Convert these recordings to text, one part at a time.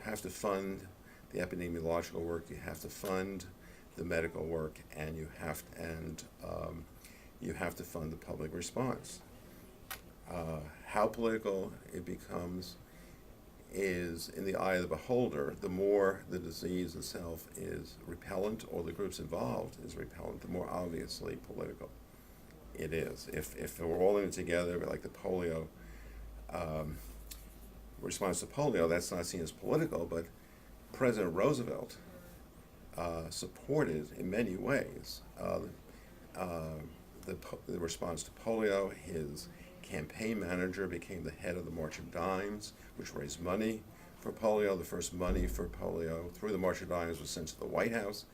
have to fund the epidemiological work, you have to fund the medical work, and you have to fund the public response. How political it becomes is in the eye of the beholder. The more the disease itself is repellent, or the groups involved is repellent, the more obviously political it is. If we're all in it together, like the polio response to polio, that's not seen as political, but President Roosevelt supported in many ways the response to polio. His campaign manager became the head of the March of Dimes, which raised money for polio. The first money for polio through the March of Dimes was sent to the White House.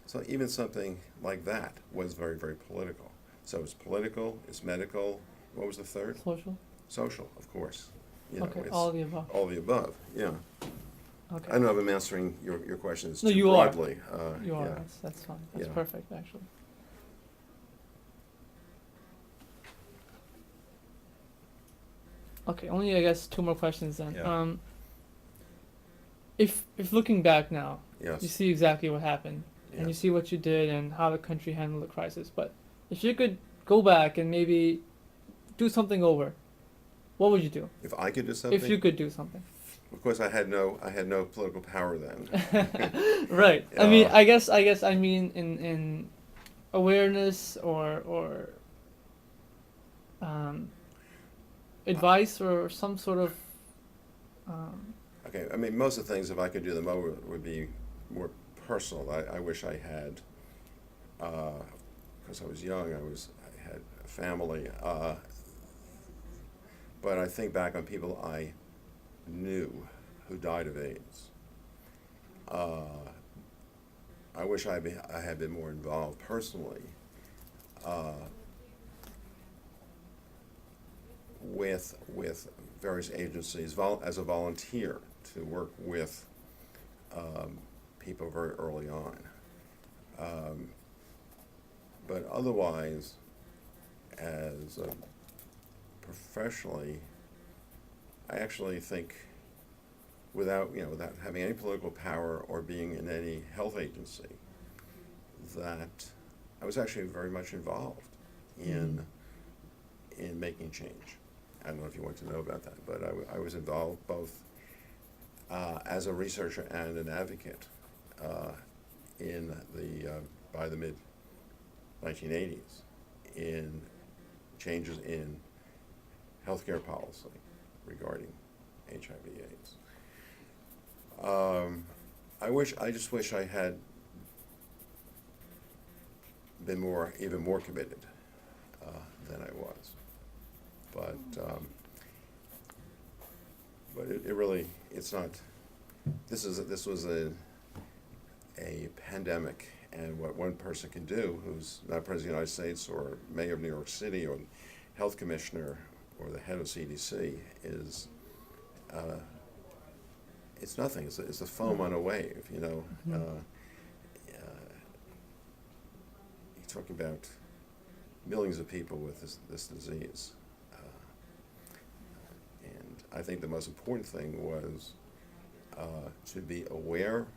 So even something like that was very, very political. So it's political, it's medical. What was the third? Social. Social, of course. Okay, all of the above. All of the above, yeah. Okay. I don't know if I'm answering your questions No, too you are. broadly. You are. Yeah. That's fine. That's Yeah. perfect, actually. Okay, only I guess 2 more questions then. Yeah. If looking back now, Yes. you see exactly what happened, and you Yes. see what you did and how the country handled the crisis. But if you could go back and maybe do something over, what would you do? If I could do something, If you could do something. of course, I had no political power then. Right. I mean, I guess I mean in awareness or advice or some sort of Okay, I mean, most of the things, if I could do them over, would be more personal. I wish I had, because I was young, I had a family, but I think back on people I knew who died of AIDS. I wish I had been more involved personally with various agencies as a volunteer to work with people very early on. But otherwise, as professionally, I actually think without having any political power or being in any health agency, that I was actually very much involved in making change. I don't know if you want to know about that, but I was involved both as a researcher and an advocate by the mid-1980s in changes in healthcare policy regarding HIV/AIDS. I just wish I had been even more committed than I was. But it's not. This was a pandemic, and what one person can do, who's not president of the United States or mayor of New York City or health commissioner or the head of CDC, is it's nothing. It's a foam on a wave. You're talking about millions of people with this disease. And I think the most important thing was to be aware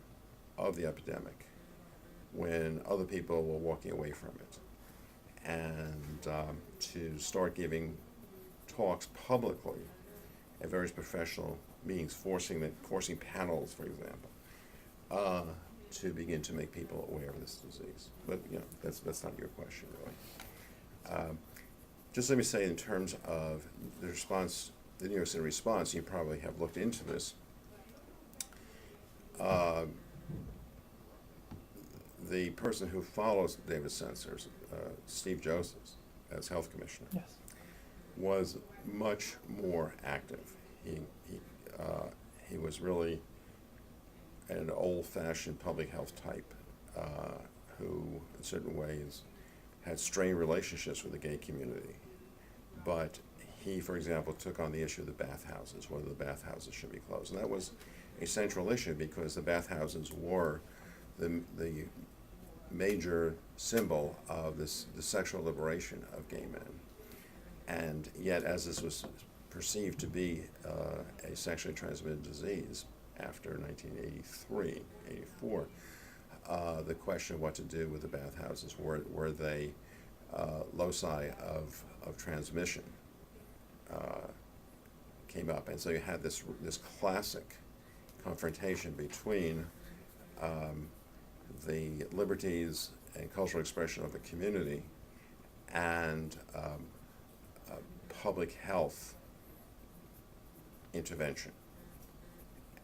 of the epidemic when other people were walking away from it, and to start giving talks publicly at various professional meetings, forcing panels, for example, to begin to make people aware of this disease. But that's not your question, really. Just let me say, in terms of the response, the New York City response, you probably have looked into this. The person who follows David Sencer's, Steve Josephs, as health commissioner, yes, was much more active. He was really an old-fashioned public health type who, in certain ways, had strained relationships with the gay community. But he, for example, took on the issue of the bathhouses, whether the bathhouses should be closed. And that was a central issue because the bathhouses were the major symbol of the sexual liberation of gay men. And yet, as this was perceived to be a sexually transmitted disease, after 1983, 84. The question of what to do with the bathhouses, were they loci of transmission, came up. And so you had this classic confrontation between the liberties and cultural expression of the community and public health intervention.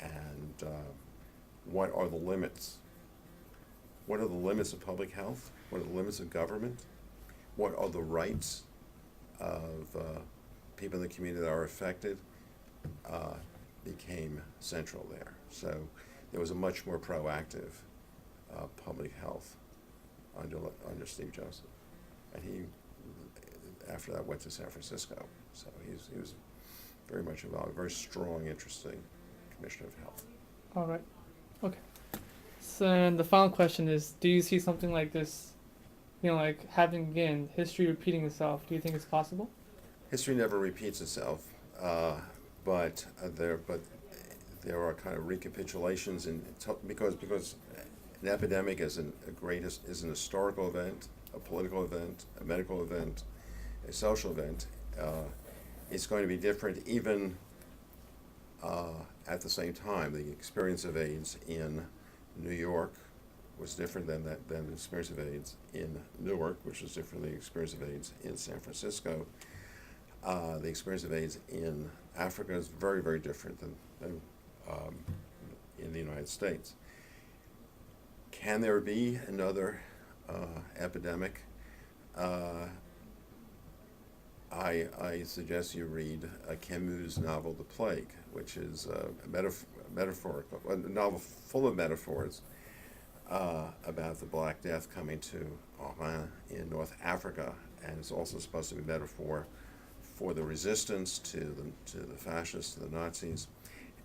And what are the limits? What are the limits of public health? What are the limits of government? What are the rights of people in the community that are affected? Became central there. So there was a much more proactive public health under Steve Joseph. And he, after that, went to San Francisco. So he was very much involved, very strong, interesting Commissioner of Health. All right. Okay. So and the final question is, do you see something like this, like having again history repeating itself? Do you think it's possible? History never repeats itself, but there are kind of recapitulations, because an epidemic is an historical event, a political event, a medical event, a social event. It's going to be different even at the same time. The experience of AIDS in New York was different than the experience of AIDS in Newark, which was different than the experience of AIDS in San Francisco. The experience of AIDS in Africa is very, very different than in the United States. Can there be another epidemic? I suggest you read Camus' novel *The Plague*, which is a novel full of metaphors about the Black Death coming to Oran in North Africa, and it's also supposed to be a metaphor for the resistance to the fascists, to the Nazis.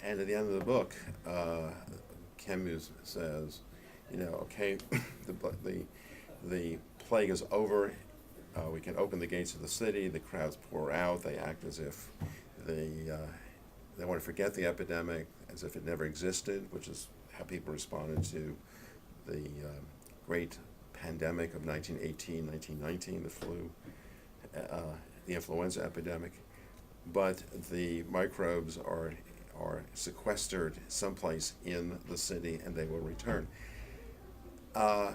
And at the end of the book, Camus says, okay, the plague is over. We can open the gates of the city. The crowds pour out. They act as if they want to forget the epidemic, as if it never existed, which is how people responded to the great pandemic of 1918, 1919, the flu, the influenza epidemic. But the microbes are sequestered someplace in the city, and they will return. As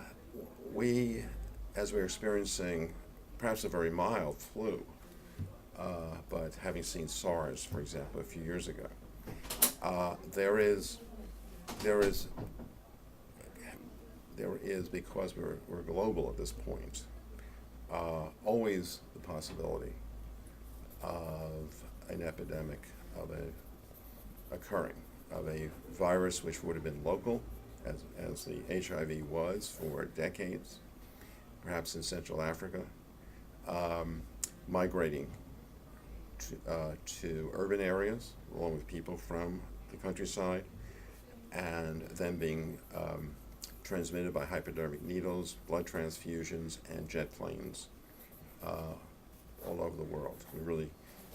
we're experiencing perhaps a very mild flu, but having seen SARS, for example, a few years ago, there is, because we're global at this point, always the possibility of an epidemic occurring, of a virus which would have been local, as the HIV was for decades, perhaps in Central Africa, migrating to urban areas along with people from the countryside, and then being transmitted by hypodermic needles, blood transfusions, and jet planes all over the world. We really,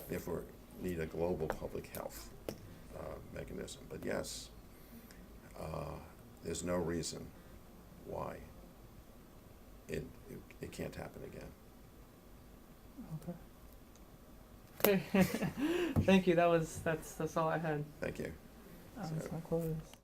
therefore, need a global public health mechanism. But yes, there's no reason why it can't happen again. Okay. Okay. Thank you. That's all I had. Thank you. So I'll close this.